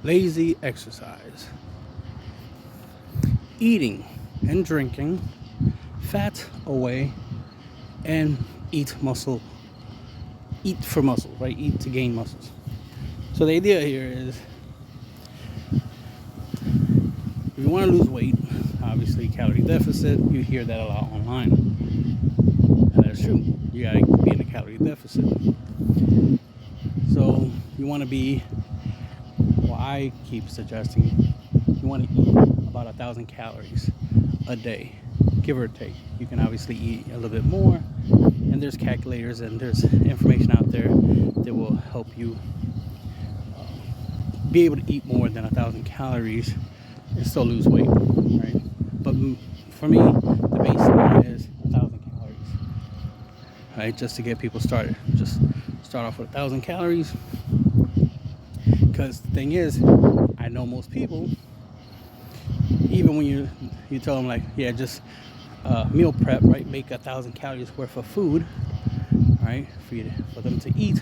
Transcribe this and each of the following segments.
Lazy exercise. Eating and drinking fat away and eat muscle. Eat for muscle, right? Eat to gain muscles. So the idea here is if you want to lose weight, obviously calorie deficit, you hear that a lot online. And that's true. You gotta be in a calorie deficit. So you want to be, well, I keep suggesting you want to eat about 1,000 calories a day, give or take. You can obviously eat a little bit more, and there's calculators and there's information out there that will help you be able to eat more than 1,000 calories and still lose weight, right? But for me, the baseline is 1,000 calories, right? Just to get people started. Just start off with 1,000 calories, because the thing is, I know most people, even when you tell them like, yeah, just meal prep, right? Make 1,000 calories worth of food, right? For them to eat,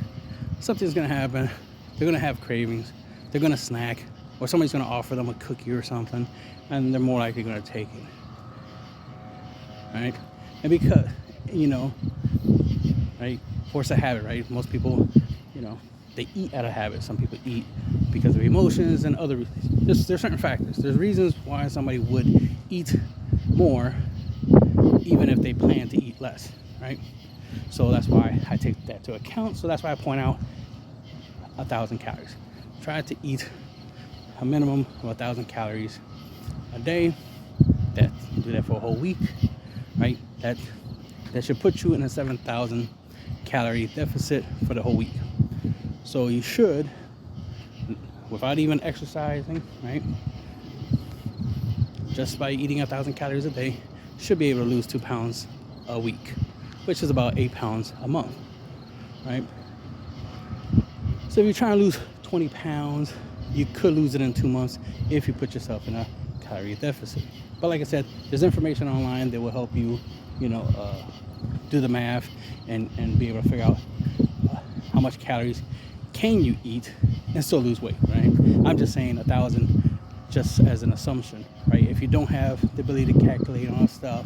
something's gonna happen. They're gonna have cravings. They're gonna snack, or somebody's gonna offer them a cookie or something, and they're more likely gonna take it, right? And because right, force a habit, right? Most people, they eat out of habit. Some people eat because of emotions and other reasons. There's certain factors. There's reasons why somebody would eat more even if they plan to eat less, right? So that's why I take that to account. So that's why I point out 1,000 calories. Try to eat a minimum of 1,000 calories a day. Do that for a whole week, right? That should put you in a 7,000 calorie deficit for the whole week. So you should, without even exercising, right? Just by eating 1,000 calories a day, should be able to lose 2 pounds a week, which is about 8 pounds a month, right? So if you're trying to lose 20 pounds, you could lose it in 2 months if you put yourself in a calorie deficit. But like I said, there's information online that will help you, do the math and be able to figure out how much calories can you eat and still lose weight, right? I'm just saying 1,000 just as an assumption, right? If you don't have the ability to calculate on stuff,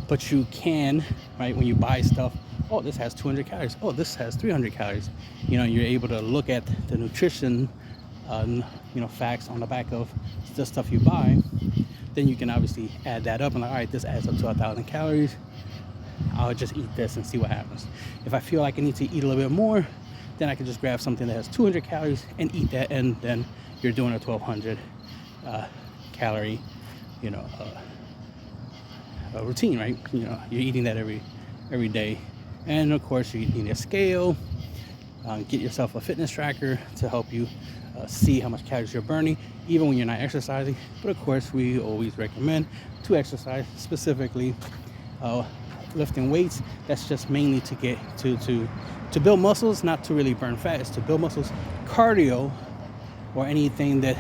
but you can, right? When you buy stuff, oh, this has 200 calories. Oh, this has 300 calories. You're able to look at the nutrition, facts on the back of the stuff you buy. Then you can obviously add that up and like, all right, this adds up to 1,000 calories. I'll just eat this and see what happens. If I feel like I need to eat a little bit more, then I can just grab something that has 200 calories and eat that, and then you're doing a 1,200 calorie, routine, right? You're eating that every day, and of course you need a scale. Get yourself a fitness tracker to help you see how much calories you're burning, even when you're not exercising. But of course, we always recommend to exercise, specifically lifting weights. That's just mainly to get to build muscles, not to really burn fat. It's to build muscles. Cardio, or anything that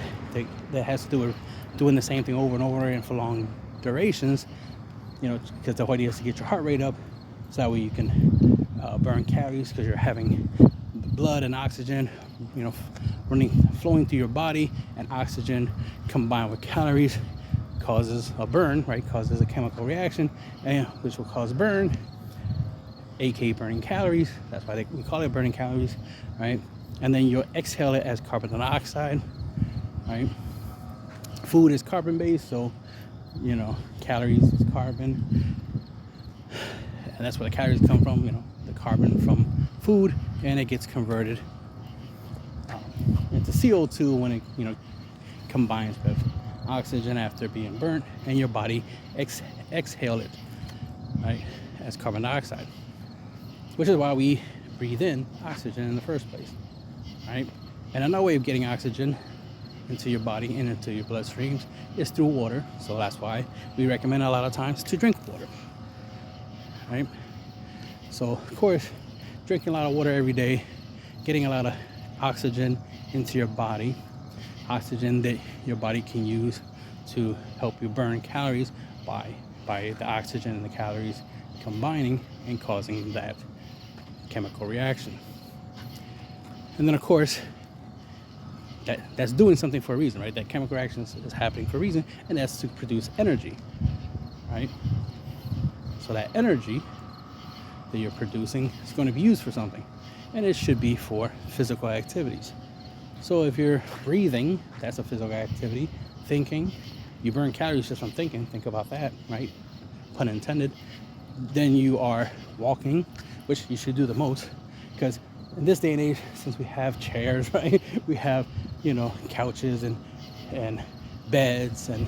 has to do with doing the same thing over and over and for long durations, because the idea is to get your heart rate up, so that way you can burn calories, because you're having blood and oxygen, flowing through your body, and oxygen combined with calories causes a burn, right? Causes a chemical reaction, and which will cause burn, aka burning calories. That's why we call it burning calories, right? And then you'll exhale it as carbon dioxide, right? Food is carbon based, so calories is carbon, and that's where the calories come from. The carbon from food, and it gets converted into CO2 when it combines with oxygen after being burnt, and your body exhale it, right, as carbon dioxide, which is why we breathe in oxygen in the first place, right? And another way of getting oxygen into your body and into your bloodstreams is through water. So that's why we recommend a lot of times to drink water, right? So of course, drinking a lot of water every day, getting a lot of oxygen into your body, oxygen that your body can use to help you burn calories by the oxygen and the calories combining and causing that chemical reaction. And then of course, that's doing something for a reason, right? That chemical reaction is happening for a reason, and that's to produce energy, right? So that energy that you're producing is going to be used for something, and it should be for physical activities. So if you're breathing, that's a physical activity. Thinking, you burn calories just from thinking. Think about that, right? Pun intended. Then you are walking, which you should do the most, because in this day and age, since we have chairs, right, we have, couches and beds and,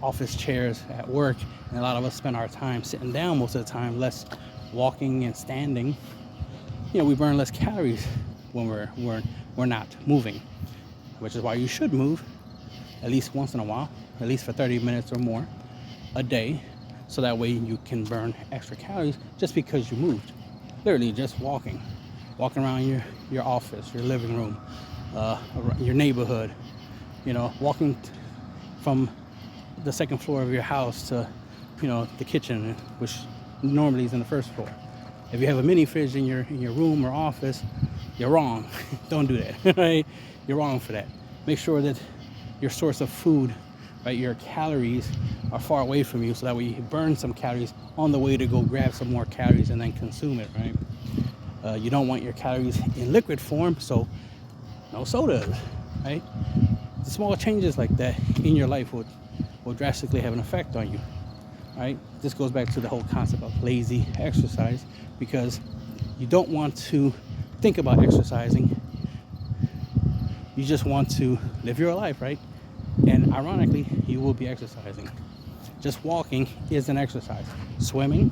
office chairs at work, and a lot of us spend our time sitting down most of the time, less walking and standing. We burn less calories when we're not moving, which is why you should move at least once in a while, at least for 30 minutes or more a day, so that way you can burn extra calories just because you moved. Literally just walking around your office, your living room, your neighborhood, walking from the second floor of your house to, the kitchen, which normally is in the first floor. If you have a mini fridge in your room or office, you're wrong. Don't do that, right? You're wrong for that. Make sure that your source of food, right, your calories are far away from you, so that way you burn some calories on the way to go grab some more calories and then consume it, right? You don't want your calories in liquid form, so no sodas, right? The small changes like that in your life will drastically have an effect on you, right? This goes back to the whole concept of lazy exercise, because you don't want to think about exercising. You just want to live your life, right? And ironically, you will be exercising. Just walking is an exercise. Swimming,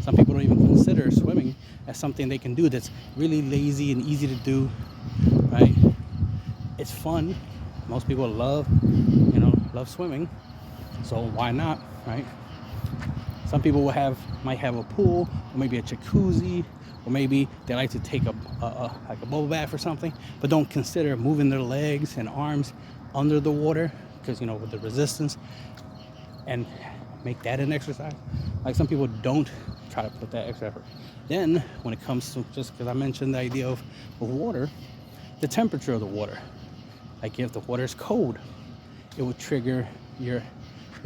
some people don't even consider swimming as something they can do that's really lazy and easy to do, right? It's fun. Most people love swimming. So why not, right? Some people might have a pool, or maybe a jacuzzi, or maybe they like to take like a bubble bath or something, but don't consider moving their legs and arms under the water, because with the resistance, and make that an exercise. Like, some people don't try to put that extra effort. Then when it comes to, just because I mentioned the idea of water, the temperature of the water. Like, if the water is cold, it would trigger your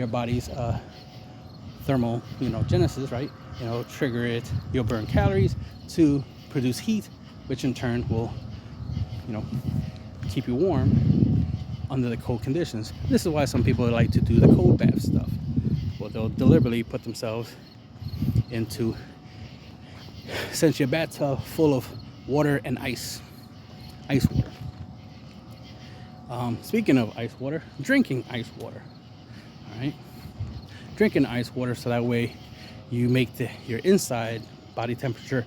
body's thermal genesis, right? Trigger it. You'll burn calories to produce heat, which in turn will keep you warm under the cold conditions. This is why some people like to do the cold bath stuff. Well, they'll deliberately put themselves into essentially a bathtub full of water and ice water. Speaking of ice water, drinking ice water. All right, drinking ice water, so that way you make your inside body temperature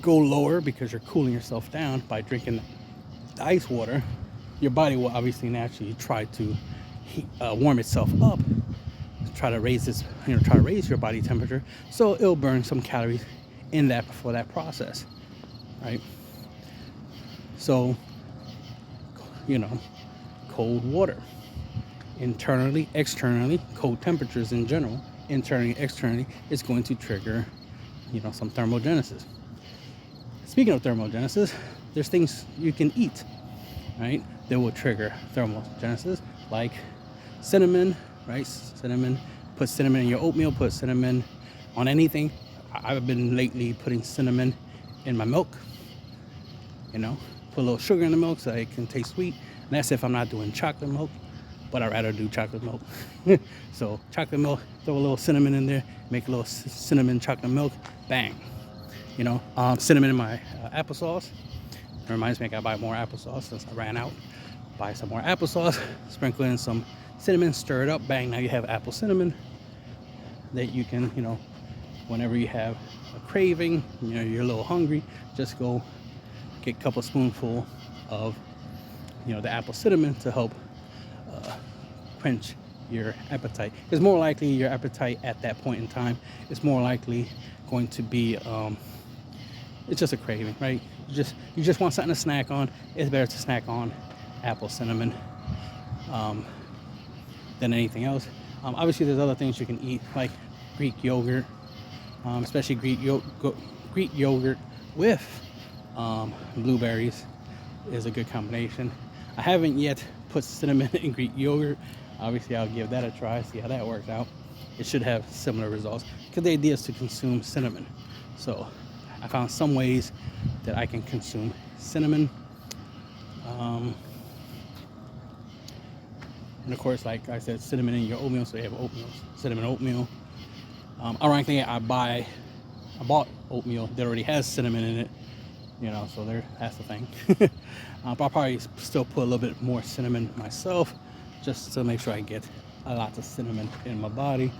go lower, because you're cooling yourself down by drinking the ice water. Your body will obviously naturally try to warm itself up, try to raise your body temperature, so it'll burn some calories in that before that process, right? So, cold water, internally, externally, cold temperatures in general, internally, externally, is going to trigger, some thermogenesis. Speaking of thermogenesis, there's things you can eat, right, that will trigger thermogenesis, like cinnamon, right? Put cinnamon in your oatmeal, put cinnamon on anything. I've been lately putting cinnamon in my milk, put a little sugar in the milk so it can taste sweet. And that's if I'm not doing chocolate milk, but I'd rather do chocolate milk. So chocolate milk, throw a little cinnamon in there, make a little cinnamon chocolate milk, bang. Cinnamon in my applesauce. It reminds me, I gotta buy more applesauce since I ran out. Buy some more applesauce, sprinkle in some cinnamon, stir it up, bang, now you have apple cinnamon that you can, whenever you have a craving, you're a little hungry, just go get a couple spoonful of, the apple cinnamon to help quench your appetite. It's more likely your appetite at that point in time is more likely going to be, it's just a craving, right? You just want something to snack on. It's better to snack on apple cinnamon than anything else. Obviously, there's other things you can eat, like Greek yogurt, especially Greek yogurt with blueberries. is a good combination. I haven't yet put cinnamon in Greek yogurt. Obviously, I'll give that a try, see how that works out. It should have similar results because the idea is to consume cinnamon. So I found some ways that I can consume cinnamon. And of course, like I said, cinnamon in your oatmeal, so you have oatmeal, cinnamon oatmeal. Ironically, I bought oatmeal that already has cinnamon in it, you know, so that's the thing. But I'll probably still put a little bit more cinnamon myself, just to make sure I get a lot of cinnamon in my body.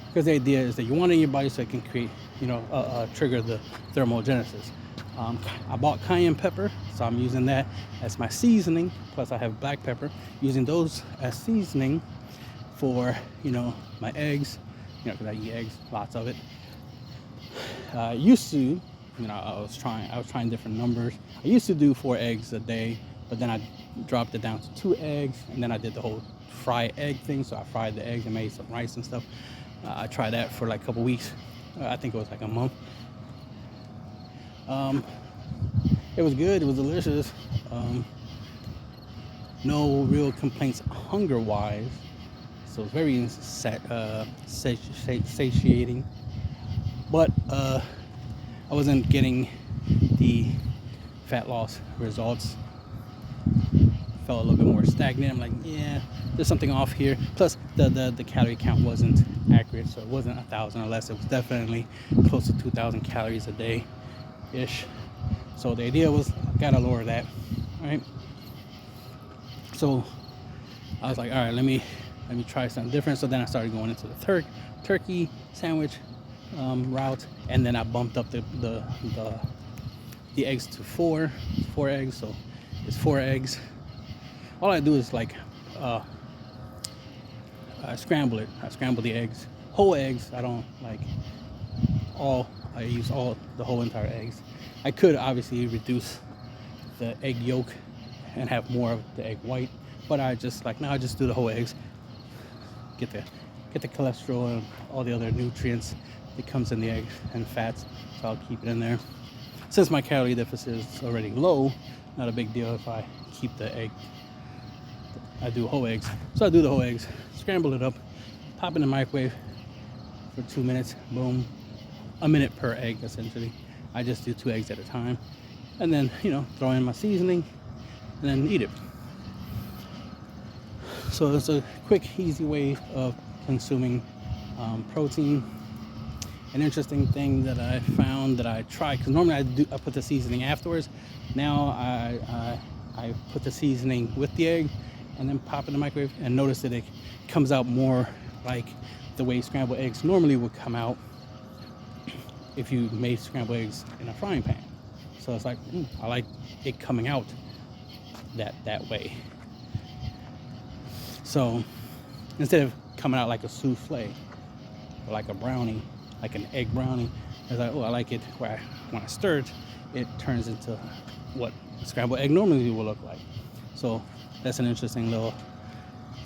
Because the idea is that you want it in your body so it can create, you know, trigger the thermogenesis. I bought cayenne pepper, so I'm using that as my seasoning. Plus I have black pepper, using those as seasoning for, you know, my eggs, you know, because I eat eggs, lots of it. Used to, you know, I was trying different numbers. I used to do 4 eggs a day, but then I dropped it down to 2 eggs, and then I did the whole fry egg thing. So I fried the eggs and made some rice and stuff. I tried that for like a couple weeks. I think it was like a month. It was good. It was delicious. No real complaints hunger-wise. So it's very satiating. But I wasn't getting the fat loss results. Felt a little bit more stagnant. I'm like, yeah, there's something off here. Plus the calorie count wasn't accurate, so it wasn't 1,000 or less. It was definitely close to 2,000 calories a day ish. So the idea was, gotta lower that, right? So I was like, all right, let me try something different. So then I started going into the turkey sandwich route, and then I bumped up the eggs to four eggs. So it's 4 eggs. All I do is like I scramble it. I scramble the eggs, whole eggs. I don't like I use the whole entire eggs. I could obviously reduce the egg yolk and have more of the egg white, but I just like, no, I just do the whole eggs. Get the cholesterol and all the other nutrients that comes in the egg and fats. So I'll keep it in there. Since my calorie deficit is already low, not a big deal if I keep the egg. I do whole eggs. So I do the whole eggs, scramble it up, pop in the microwave for 2 minutes, boom. A minute per egg, essentially. I just do 2 eggs at a time. And then, you know, throw in my seasoning and then eat it. So it's a quick, easy way of consuming protein. An interesting thing that I found that I tried, because normally I put the seasoning afterwards. Now I put the seasoning with the egg and then pop in the microwave, and notice that it comes out more like the way scrambled eggs normally would come out if you made scrambled eggs in a frying pan. So it's like, I like it coming out that way. So instead of coming out like a souffle or like a brownie, like an egg brownie, I was like, I like it where when I stir it, it turns into what a scrambled egg normally will look like. So that's an interesting little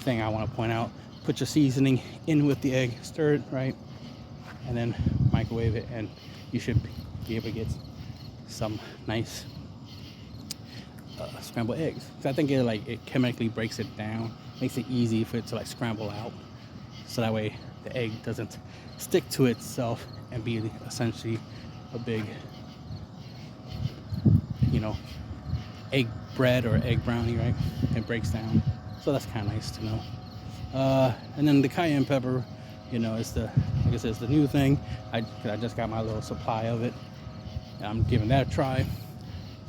thing I want to point out. Put your seasoning in with the egg, stir it, right? And then microwave it, and you should be able to get some nice scrambled eggs. So I think it chemically breaks it down, makes it easy for it to like scramble out, so that way the egg doesn't stick to itself and be essentially a big, you know, egg bread or egg brownie, right? It breaks down, so that's kind of nice to know. And then the cayenne pepper, you know, it's like I said, it's the new thing. I just got my little supply of it. I'm giving that a try.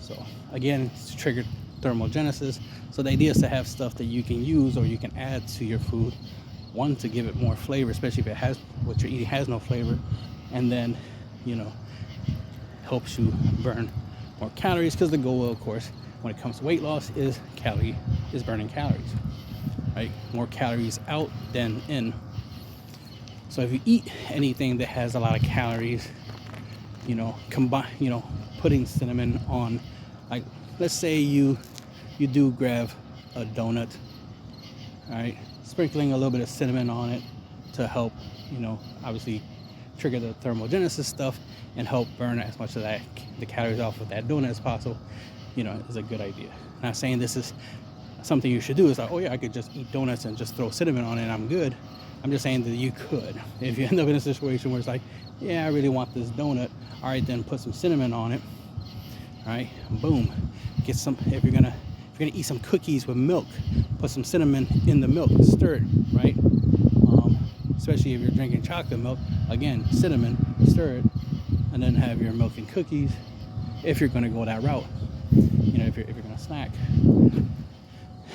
So again, it's triggered thermogenesis. So the idea is to have stuff that you can use or you can add to your food. One, to give it more flavor, especially if it has, what you're eating has no flavor, and then, you know, helps you burn more calories, because the goal, of course, when it comes to weight loss is burning calories, right? More calories out than in. So if you eat anything that has a lot of calories, you know, putting cinnamon on, like, let's say you do grab a donut, all right, sprinkling a little bit of cinnamon on it to help, you know, obviously trigger the thermogenesis stuff and help burn as much of the calories off of that donut as possible. is a good idea. Not saying this is something you should do. It's like, oh yeah, I could just eat donuts and just throw cinnamon on it and I'm good. I'm just saying that you could. If you end up in a situation where it's like, yeah, I really want this donut, all right, then put some cinnamon on it. All right, boom. Get some. If you're gonna eat some cookies with milk, put some cinnamon in the milk, stir it, right? Especially if you're drinking chocolate milk, again, cinnamon, stir it, and then have your milk and cookies. If you're gonna go that route, if you're gonna snack,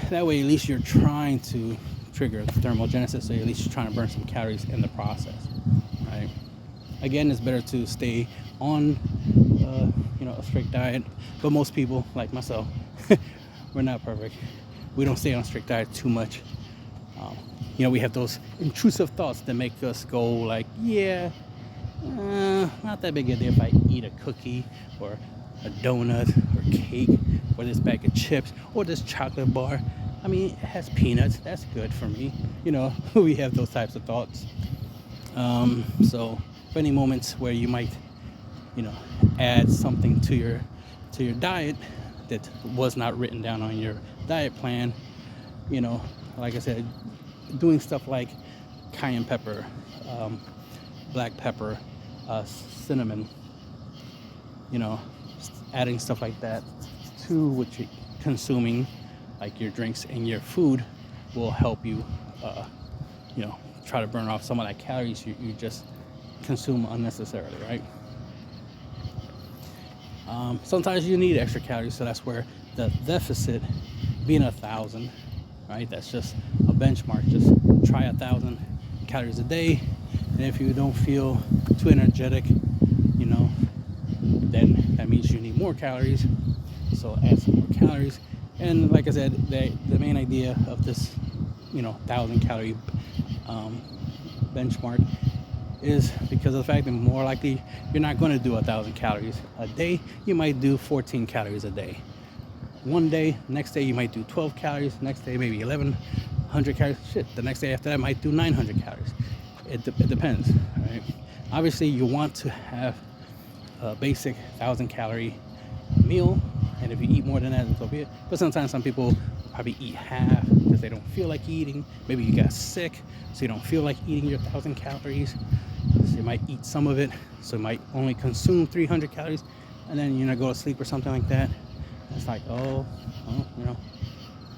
that way at least you're trying to trigger thermogenesis, so at least you're trying to burn some calories in the process, right? Again, it's better to stay on a strict diet, but most people like myself, we're not perfect. We don't stay on a strict diet too much. We have those intrusive thoughts that make us go like, yeah, not that big a deal if I eat a cookie or a donut or cake or this bag of chips or this chocolate bar. I mean, it has peanuts, that's good for me. We have those types of thoughts. So for any moments where you might add something to your diet that was not written down on your diet plan, like I said, doing stuff like cayenne pepper, black pepper, cinnamon, adding stuff like that to what you're consuming, like your drinks and your food, will help you try to burn off some of that calories you just consume unnecessarily, right? Sometimes you need extra calories, so that's where the deficit being 1,000, right? That's just a benchmark. Just try 1,000 calories a day, and if you don't feel too energetic, then that means you need more calories. So add some more calories. And like I said, the main idea of this 1,000 calorie benchmark is because of the fact that more likely you're not going to do 1,000 calories a day. You might do 14 calories a day. One day, next day you might do 12 calories, next day maybe 1,100 calories. The next day after that I might do 900 calories. It depends, right? Obviously you want to have a basic 1,000 calorie meal, and if you eat more than that, then so be it. But sometimes some people probably eat half because they don't feel like eating. Maybe you got sick, so you don't feel like eating your 1,000 calories. So you might eat some of it, so you might only consume 300 calories, and then go to sleep or something like that. It's like,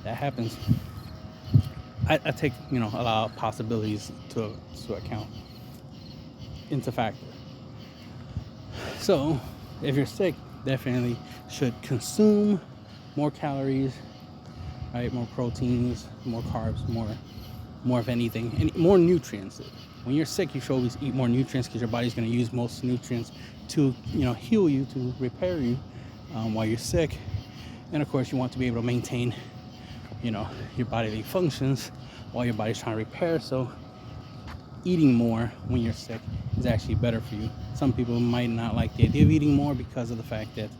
that happens. I take a lot of possibilities to account into factor. So if you're sick, definitely should consume more calories, right? More proteins, more carbs, more of anything, and more nutrients. When you're sick, you should always eat more nutrients because your body's going to use most nutrients to heal you, to repair you while you're sick. And of course, you want to be able to maintain your bodily functions while your body's trying to repair. So eating more when you're sick is actually better for you. Some people might not like the idea of eating more because of the fact that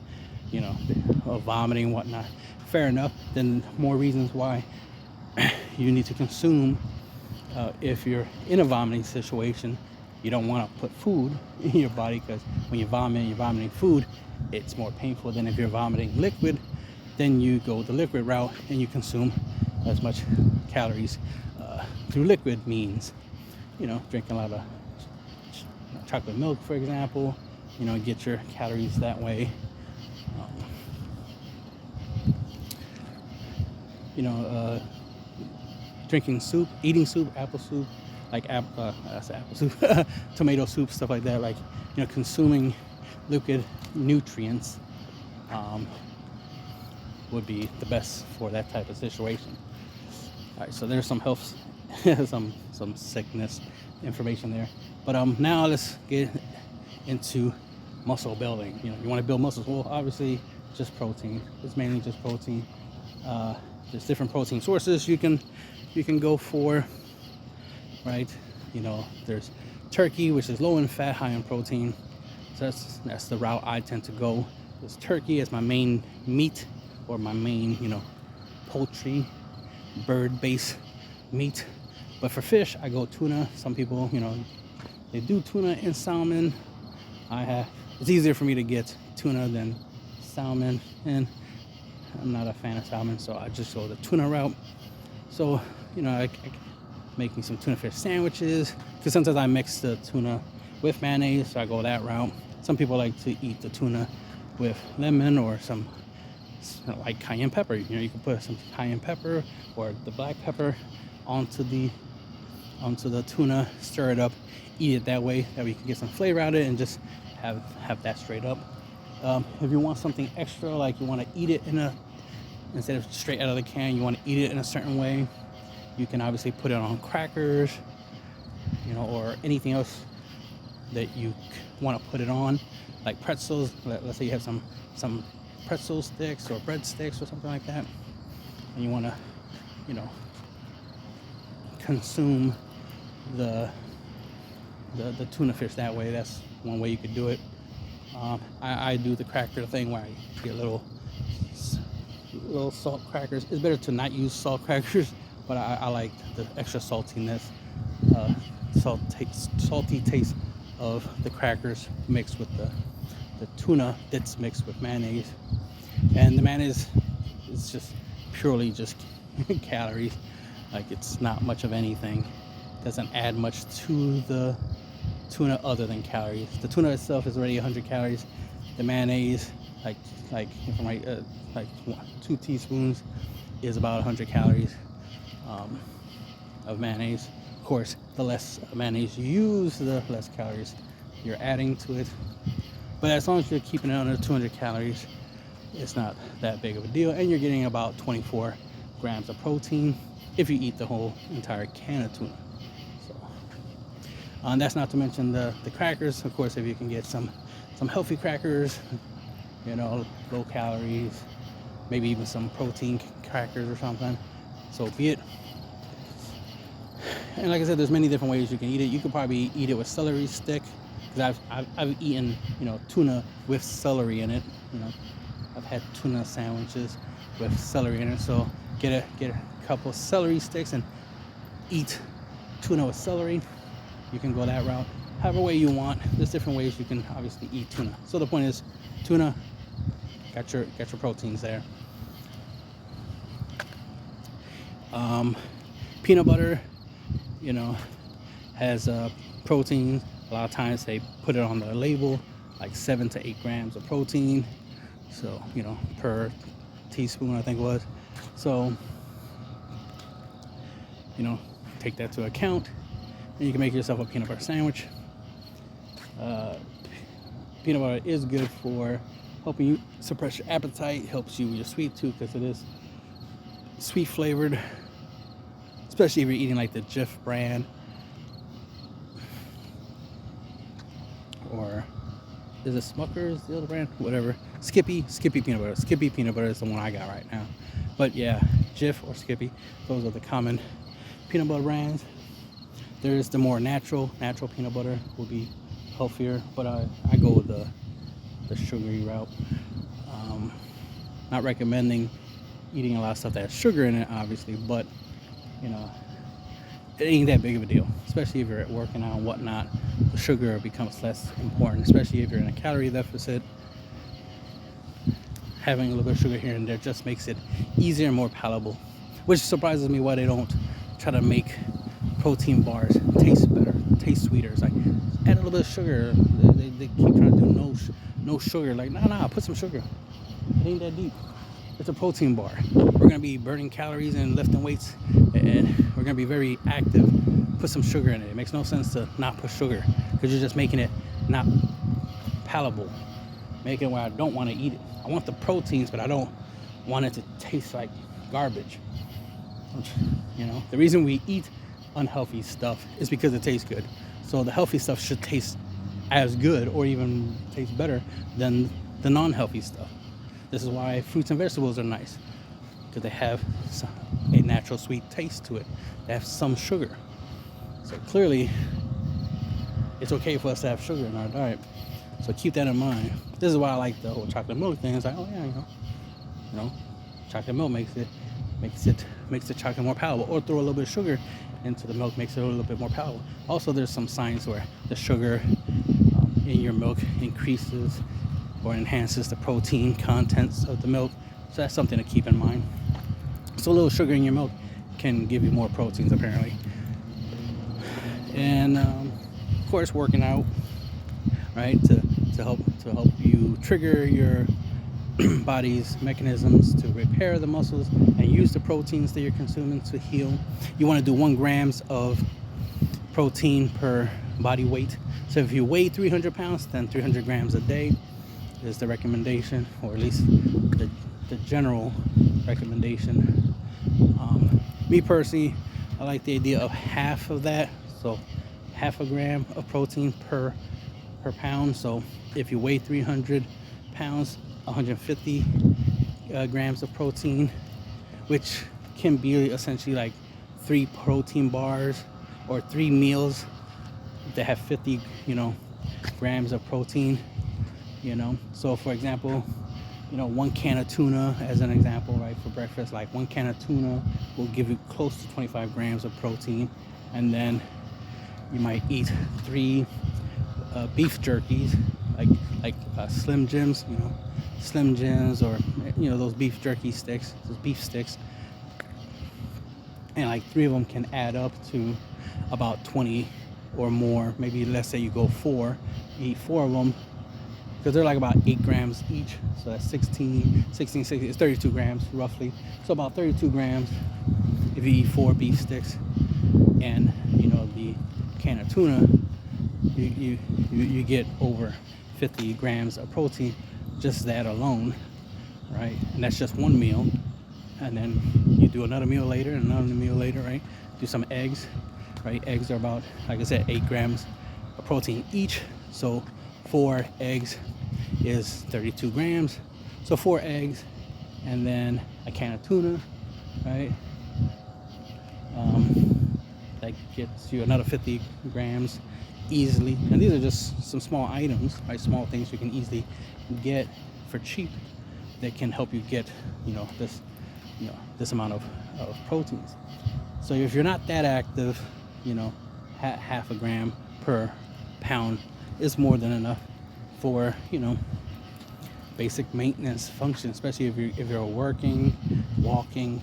of vomiting and whatnot. Fair enough. Then more reasons why you need to consume. If you're in a vomiting situation, you don't want to put food in your body, because when you're vomiting food, it's more painful than if you're vomiting liquid. Then you go the liquid route and you consume as much calories through liquid means. Drinking a lot of chocolate milk, for example, get your calories that way. Drinking soup, eating soup, apple soup, like apple soup, tomato soup, stuff like that. Like, consuming liquid nutrients would be the best for that type of situation. All right, so there's some health, some sickness information there. But now let's get into muscle building. You want to build muscles. Well, obviously, just protein. It's mainly just protein. There's different protein sources you can go for, right? There's turkey, which is low in fat, high in protein. So that's the route I tend to go. There's turkey as my main meat, or my main, poultry, bird-based meat. But for fish, I go tuna. Some people, they do tuna and salmon. It's easier for me to get tuna than salmon, and I'm not a fan of salmon, so I just go the tuna route. So, you know, I make me some tuna fish sandwiches, because sometimes I mix the tuna with mayonnaise, so I go that route. Some people like to eat the tuna with lemon or some like cayenne pepper. You know, you can put some cayenne pepper or the black pepper onto the tuna, stir it up, eat it that way. That way you can get some flavor out of it and just have that straight up. If you want something extra, like you want to eat it instead of straight out of the can, you want to eat it in a certain way, you can obviously put it on crackers, you know, or anything else that you want to put it on, like pretzels. Let's say you have some pretzel sticks or breadsticks or something like that, and you want to, you know, consume the tuna fish that way. That's one way you could do it. I do the cracker thing where I get little salt crackers. It's better to not use salt crackers, but I like the extra saltiness, salty taste of the crackers mixed with the tuna that's mixed with mayonnaise. And the mayonnaise is just purely just calories. Like, it's not much of anything. Doesn't add much to the tuna other than calories. The tuna itself is already 100 calories. The mayonnaise, like 2 teaspoons is about 100 calories of mayonnaise. Of course, the less mayonnaise you use, the less calories you're adding to it. But as long as you're keeping it under 200 calories, it's not that big of a deal, and you're getting about 24 grams of protein if you eat the whole entire can of tuna. So, that's not to mention the crackers. Of course, if you can get some healthy crackers, you know, low calories, maybe even some protein crackers or something, so be it. And like I said, there's many different ways you can eat it. You could probably eat it with celery stick, because I've eaten, you know, tuna with celery in it. You know, I've had tuna sandwiches with celery in it. So get a couple of celery sticks and eat tuna with celery. You can go that route. However way you want. There's different ways you can obviously eat tuna. So the point is, tuna, got your proteins there. Peanut butter, you know, has protein. A lot of times they put it on the label, like 7 to 8 grams of protein. So, you know, per teaspoon, I think it was. So, you know, take that to account, and you can make yourself a peanut butter sandwich. Peanut butter is good for helping you suppress your appetite, helps you with your sweet tooth, because it is sweet flavored, especially if you're eating like the Jif brand, or is it Smucker's, the other brand? Whatever. Skippy peanut butter. Skippy peanut butter is the one I got right now. But yeah, Jif or Skippy, those are the common peanut butter brands. There's the more natural peanut butter, will be healthier, but I go with the sugary route. Not recommending eating a lot of stuff that has sugar in it, obviously, but you know, it ain't that big of a deal, especially if you're working out and whatnot. The sugar becomes less important, especially if you're in a calorie deficit. Having a little bit of sugar here and there just makes it easier and more palatable, which surprises me why they don't try to make protein bars taste better, taste sweeter. It's like, add a little bit of sugar. They keep trying to do no sugar. Like, nah, put some sugar. It ain't that deep. It's a protein bar. We're gonna be burning calories and lifting weights, and we're gonna be very active. Put some sugar in it. It makes no sense to not put sugar, because you're just making it not palatable, making it where I don't want to eat it. I want the proteins, but I don't want it to taste like garbage. You know, the reason we eat unhealthy stuff is because it tastes good. So the healthy stuff should taste as good or even taste better than the non-healthy stuff. This is why fruits and vegetables are nice, because they have a natural sweet taste to it. They have some sugar. So clearly, it's okay for us to have sugar in our diet. So keep that in mind. This is why I like the whole chocolate milk thing. It's like, oh yeah, you know, chocolate milk makes the chocolate more palatable. Or throw a little bit of sugar into the milk, makes it a little bit more palatable. Also, there's some science where the sugar in your milk increases or enhances the protein contents of the milk. So that's something to keep in mind. So a little sugar in your milk can give you more proteins apparently. And of course, working out, right, to help you trigger your body's mechanisms to repair the muscles and use the proteins that you're consuming to heal. You want to do 1 grams of protein per body weight. So if you weigh 300 pounds, then 300 grams a day is the recommendation, or at least the general recommendation. Me personally, I like the idea of half of that, so half a gram of protein per pound. So if you weigh 300 pounds, 150 grams of protein, which can be essentially like 3 protein bars or 3 meals that have 50 grams of protein. So for example, 1 can of tuna as an example, right, for breakfast. Like 1 can of tuna will give you close to 25 grams of protein. And then you might eat 3 beef jerkies, like Slim Jims, Slim Jims, or those beef jerky sticks, those beef sticks. And like 3 of them can add up to about 20 or more. Maybe let's say you go 4, you eat 4 of them, because they're like about 8 grams each. So that's 16, it's 32 grams roughly. So about 32 grams if you eat 4 beef sticks. And the can of tuna, you get over 50 grams of protein, just that alone, right? And that's just 1 meal. And then you do another meal later and another meal later, right? Do some eggs, right? Eggs are about, like I said, 8 grams of protein each. So 4 eggs is 32 grams. So 4 eggs, and then a can of tuna, right? That gets you another 50 grams easily. And these are just some small items, right? Small things you can easily get for cheap that can help you get, this amount of proteins. So if you're not that active, half a gram per pound is more than enough for, basic maintenance function, especially if you're working, walking,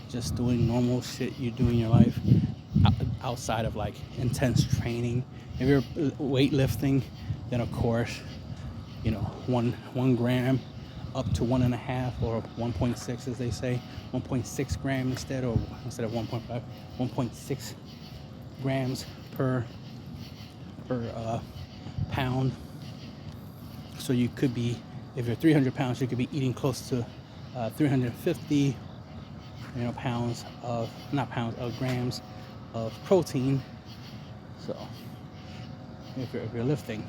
just doing normal shit you do in your life outside of like intense training. If you're weightlifting, then of course, 1 gram up to 1.5 or 1.6, as they say, 1.6 gram instead of 1.5, 1.6 grams per pound. So you could be, if you're 300 pounds, you could be eating close to 350 grams of protein. So if you're lifting,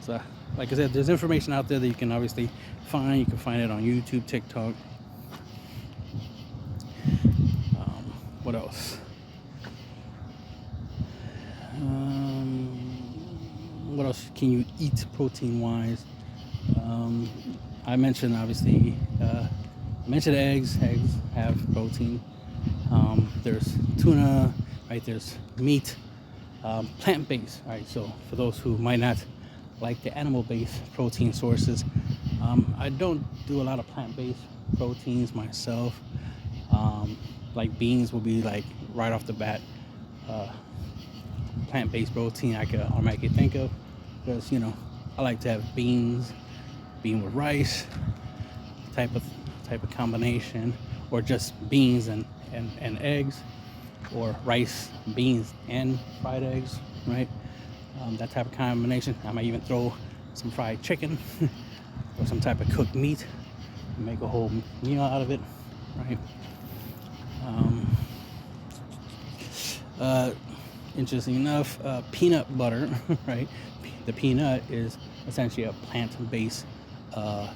so like I said, there's information out there that you can obviously find. You can find it on YouTube, TikTok. What else? What else can you eat protein wise? I mentioned obviously eggs. Eggs have protein. There's tuna, right? There's meat, plant-based, right? So for those who might not like the animal-based protein sources, I don't do a lot of plant-based proteins myself. Like beans will be like right off the bat plant-based protein I could automatically think of, because I like to have bean with rice type of combination, or just beans and eggs, or rice, beans and fried eggs, right? That type of combination. I might even throw some fried chicken or some type of cooked meat and make a whole meal out of it, right? Interesting enough, peanut butter, right? The peanut is essentially a plant-based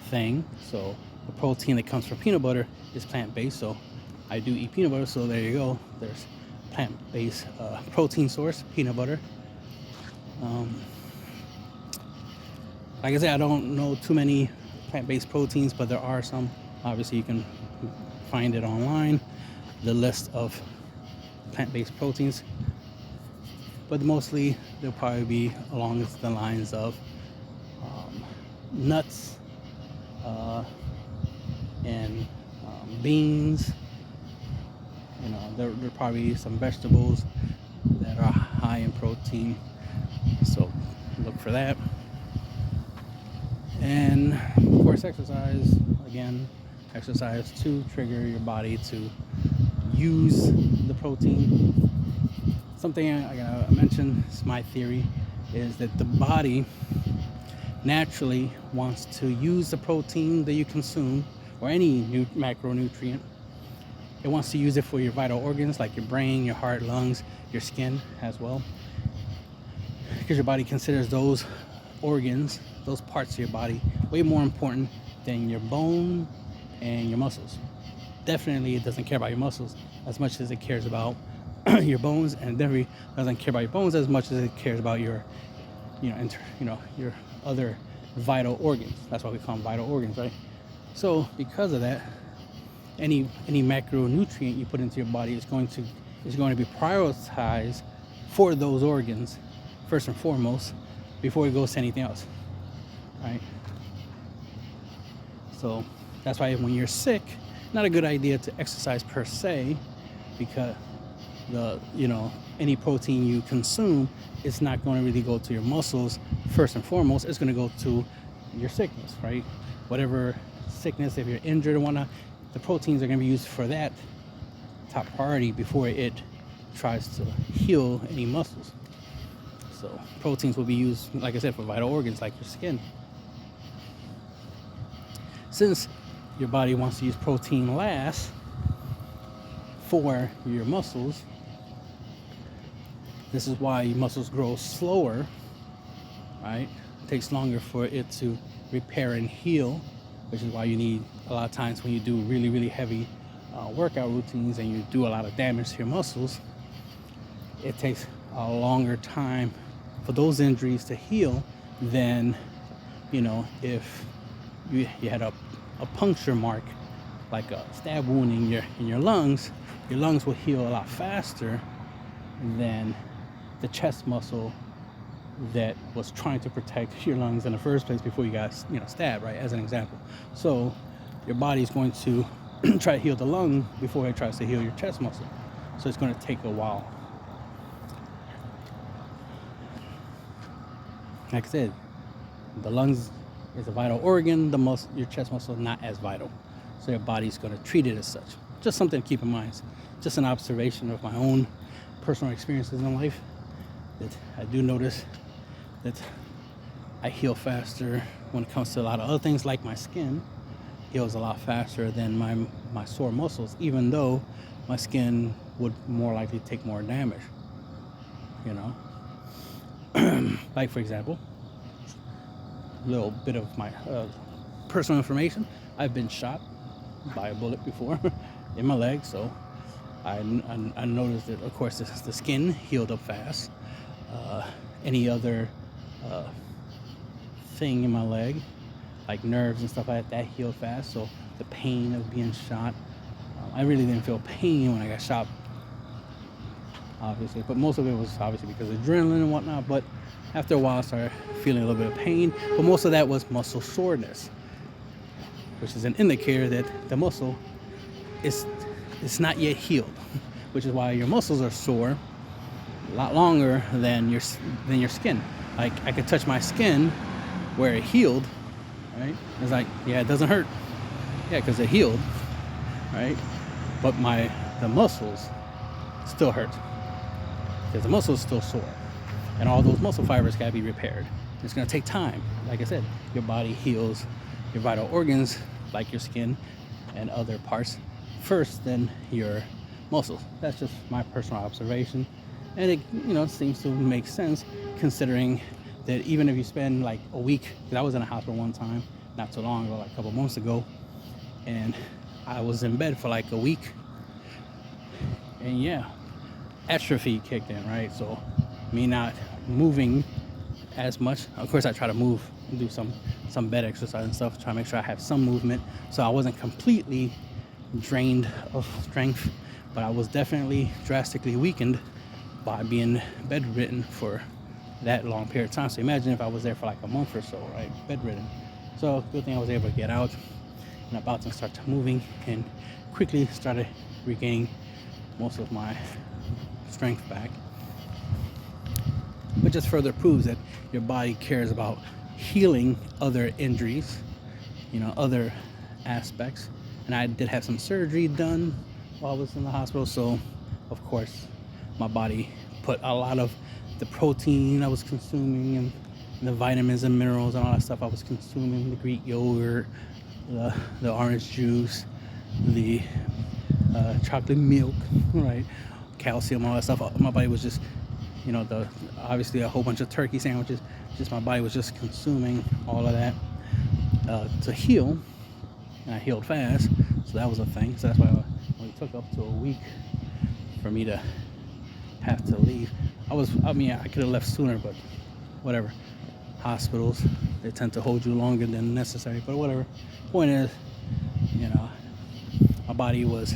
thing. So the protein that comes from peanut butter is plant-based. So I do eat peanut butter. So there you go. There's plant-based protein source, peanut butter. Like I said, I don't know too many plant-based proteins, but there are some. Obviously, you can find it online, the list of plant-based proteins. But mostly, they'll probably be along the lines of nuts, and beans. You know, there probably some vegetables that are high in protein, so look for that. And of course, exercise. Again, exercise to trigger your body to use the protein. Something I mentioned, it's my theory, is that the body naturally wants to use the protein that you consume, or any macronutrient. It wants to use it for your vital organs, like your brain, your heart, lungs, your skin as well, because your body considers those organs, those parts of your body, way more important than your bone and your muscles. Definitely it doesn't care about your muscles as much as it cares about your bones, and definitely doesn't care about your bones as much as it cares about your your other vital organs. That's why we call them vital organs, right? So because of that, any macronutrient you put into your body is going to be prioritized for those organs first and foremost before it goes to anything else, right? So that's why when you're sick, not a good idea to exercise per se, because any protein you consume is not going to really go to your muscles first and foremost. It's going to go to your sickness, right? Whatever sickness, if you're injured or whatnot, the proteins are going to be used for that top priority before it tries to heal any muscles. So proteins will be used, like I said, for vital organs like your skin. Since your body wants to use protein last for your muscles, this is why your muscles grow slower, right? It takes longer for it to repair and heal, which is why you need, a lot of times when you do really, really heavy workout routines and you do a lot of damage to your muscles, it takes a longer time for those injuries to heal than, if you had a puncture mark, like a stab wound in your lungs will heal a lot faster than the chest muscle that was trying to protect your lungs in the first place before you got stabbed, right? As an example. So your body's going to try to heal the lung before it tries to heal your chest muscle. So it's going to take a while. Like I said, the lungs is a vital organ. Your chest muscle is not as vital. So your body's going to treat it as such. Just something to keep in mind. It's just an observation of my own personal experiences in life, that I do notice that I heal faster when it comes to a lot of other things, like my skin heals a lot faster than my sore muscles, even though my skin would more likely take more damage. Like, for example, a little bit of my personal information. I've been shot by a bullet before in my leg, so I noticed that, of course, the skin healed up fast. Any other thing in my leg, like nerves and stuff like that, healed fast. So the pain of being shot, I really didn't feel pain when I got shot, obviously, but most of it was obviously because of adrenaline and whatnot. But after a while, I started feeling a little bit of pain, but most of that was muscle soreness, which is an indicator that the muscle is not yet healed, which is why your muscles are sore a lot longer than your skin. Like, I could touch my skin where it healed, right? It's like, yeah, it doesn't hurt, yeah, because it healed, right? But the muscles still hurt because the muscle is still sore, and all those muscle fibers gotta be repaired. It's gonna take time. Like I said, your body heals your vital organs, like your skin and other parts, first than your muscles. That's just my personal observation, and it seems to make sense, considering that even if you spend like a week, because I was in a hospital one time not too long ago, like a couple months ago, and I was in bed for like a week, and yeah, atrophy kicked in, right? So me not moving as much, of course I try to move and do some bed exercise and stuff, try to make sure I have some movement, so I wasn't completely drained of strength, but I was definitely drastically weakened by being bedridden for that long period of time. So imagine if I was there for like a month or so, right, bedridden. So good thing I was able to get out, and about to start moving, and quickly started regaining most of my strength back. But just further proves that your body cares about healing other injuries, other aspects. And I did have some surgery done while I was in the hospital, so of course my body put a lot of the protein I was consuming and the vitamins and minerals and all that stuff I was consuming, the Greek yogurt, the orange juice, the chocolate milk, right, calcium, all that stuff. My body was just, obviously a whole bunch of turkey sandwiches. Just my body was just consuming all of that to heal, and I healed fast. So that was a thing. So that's why it only took up to a week for me to have to leave. I could have left sooner, but whatever. Hospitals, they tend to hold you longer than necessary, but whatever. Point is, my body was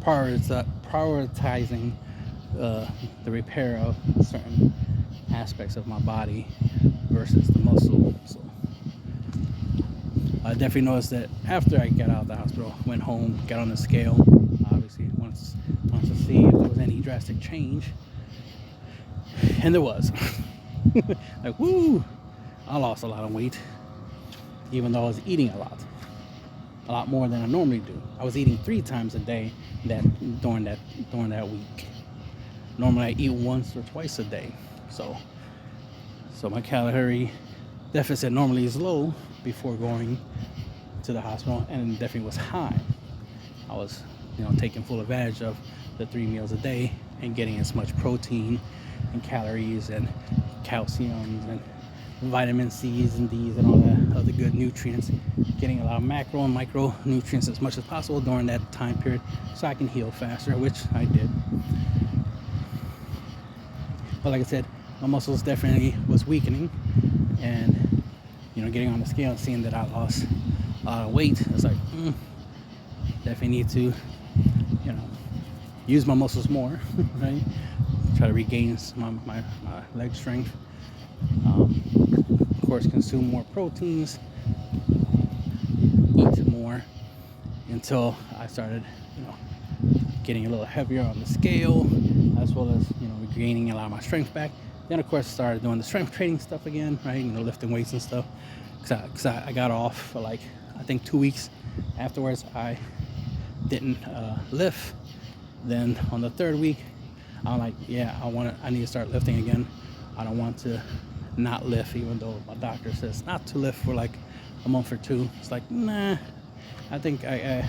prioritizing the repair of certain aspects of my body versus the muscle. So I definitely noticed that after I got out of the hospital, went home, got on the scale, obviously wanted to see if there was any drastic change, and there was. Like, woo! I lost a lot of weight, even though I was eating a lot more than I normally do. I was eating 3 times a day during that week. Normally I eat once or twice a day. So my calorie deficit normally is low before going to the hospital, and it definitely was high. I was, taking full advantage of the 3 meals a day and getting as much protein and calories and calciums and vitamin C's and D's and all that other good nutrients, getting a lot of macro and micronutrients as much as possible during that time period so I can heal faster, which I did. But like I said, my muscles definitely was weakening, and getting on the scale and seeing that I lost a lot of weight, it's like definitely need to use my muscles more, right? Try to regain my leg strength. Of course, consume more proteins, eat more, until I started, getting a little heavier on the scale, as well as, regaining a lot of my strength back. Then, of course, started doing the strength training stuff again, right? Lifting weights and stuff. Because I got off for I think 2 weeks afterwards. I didn't lift. Then on the 3rd week, I'm like, I need to start lifting again. I don't want to not lift, even though my doctor says not to lift for like a month or 2. It's like, nah, I think I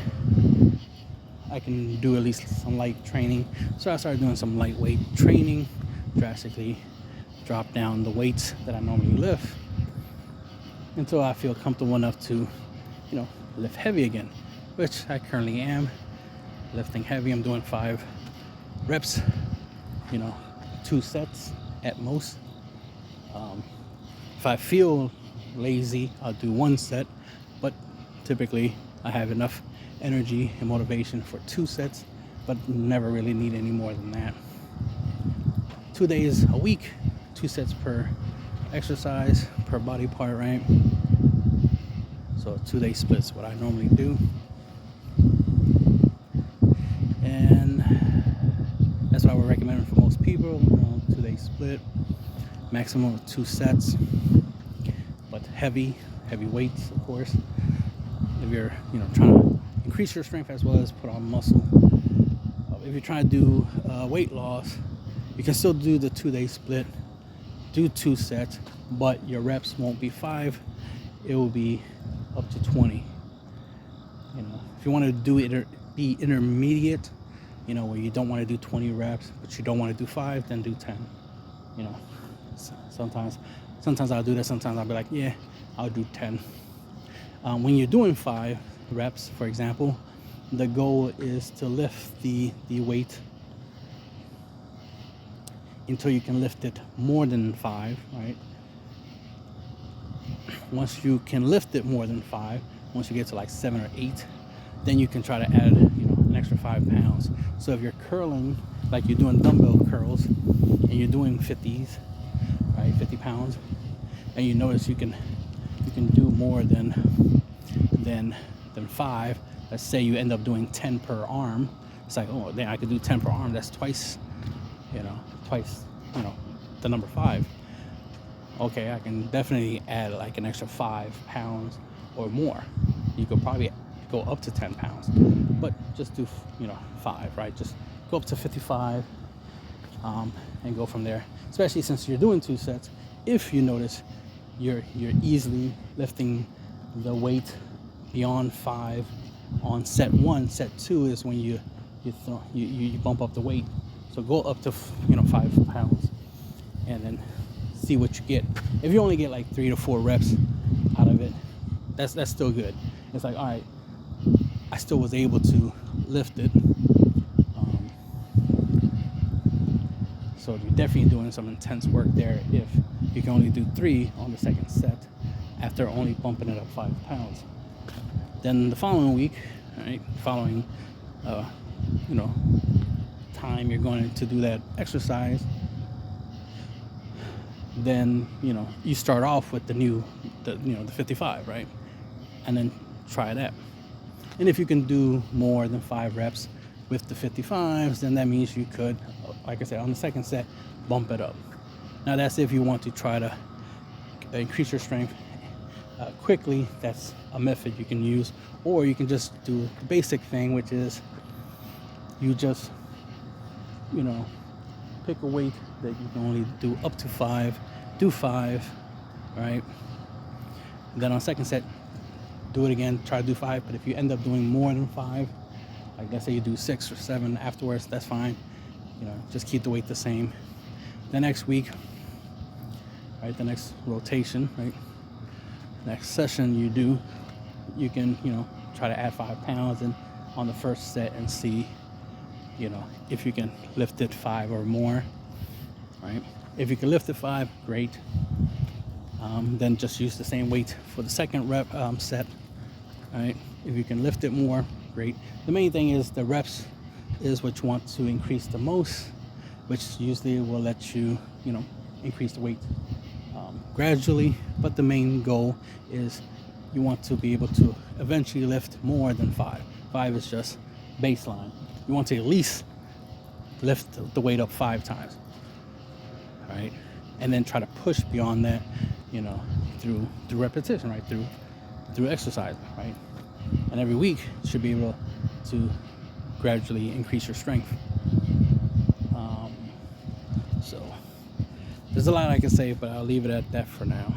can do at least some light training. So I started doing some lightweight training, drastically drop down the weights that I normally lift until I feel comfortable enough to, lift heavy again, which I currently am lifting heavy. I'm doing 5 reps, 2 sets at most. If I feel lazy, I'll do 1 set, but typically I have enough energy and motivation for 2 sets, but never really need any more than that. 2 days a week, 2 sets per exercise, per body part, right? So 2-day splits, what I normally do. And that's what I would recommend for most people, 2-day split, maximum of 2 sets, but heavy weights, of course. If you're, trying to increase your strength as well as put on muscle. If you're trying to do weight loss, you can still do the 2-day split, do 2 sets, but your reps won't be 5, it will be up to 20. If you want to do it, be intermediate, where you don't want to do 20 reps, but you don't want to do 5, then do 10. Sometimes I'll do that. Sometimes I'll be like, yeah, I'll do 10. When you're doing 5 reps, for example, the goal is to lift the weight until you can lift it more than 5, right? Once you can lift it more than 5, once you get to like 7 or 8, then you can try to add, an extra 5 pounds. So if you're curling, like you're doing dumbbell curls, and you're doing 50s, right, 50 pounds, and you notice you can do more than then 5. Let's say you end up doing 10 per arm. It's like, oh, then I could do 10 per arm. That's twice, you know, the number 5. Okay, I can definitely add like an extra 5 pounds or more. You could probably go up to 10 pounds, but just do, 5, right? Just go up to 55 and go from there. Especially since you're doing 2 sets. If you notice you're easily lifting the weight beyond 5 on set 1, set 2 is when you bump up the weight. So go up to 5 pounds and then see what you get. If you only get like 3 to 4 reps out of it, that's still good. It's like, all right, I still was able to lift it. So you're definitely doing some intense work there if you can only do 3 on the second set after only bumping it up 5 pounds. Then the following week, right, following time you're going to do that exercise, then you start off with the 55, right, and then try that. And if you can do more than 5 reps with the 55s, then that means you could, like I said, on the second set, bump it up. Now that's if you want to try to increase your strength quickly. That's a method you can use. Or you can just do the basic thing, which is you just pick a weight that you can only do up to 5, do 5, right? And then on second set, do it again, try to do 5. But if you end up doing more than 5, like let's say you do 6 or 7 afterwards, that's fine. Just keep the weight the same. The next week, right, the next rotation, right, next session you can try to add 5 pounds and on the first set and see if you can lift it 5 or more, right? If you can lift it 5, great. Then just use the same weight for the second set, right? If you can lift it more, great. The main thing is the reps is what you want to increase the most, which usually will let you increase the weight gradually. But the main goal is you want to be able to eventually lift more than 5. 5 is just baseline. You want to at least lift the weight up 5 times, right? And then try to push beyond that, through repetition, right? Through exercise, right? And every week you should be able to gradually increase your strength. So there's a lot I can say, but I'll leave it at that for now.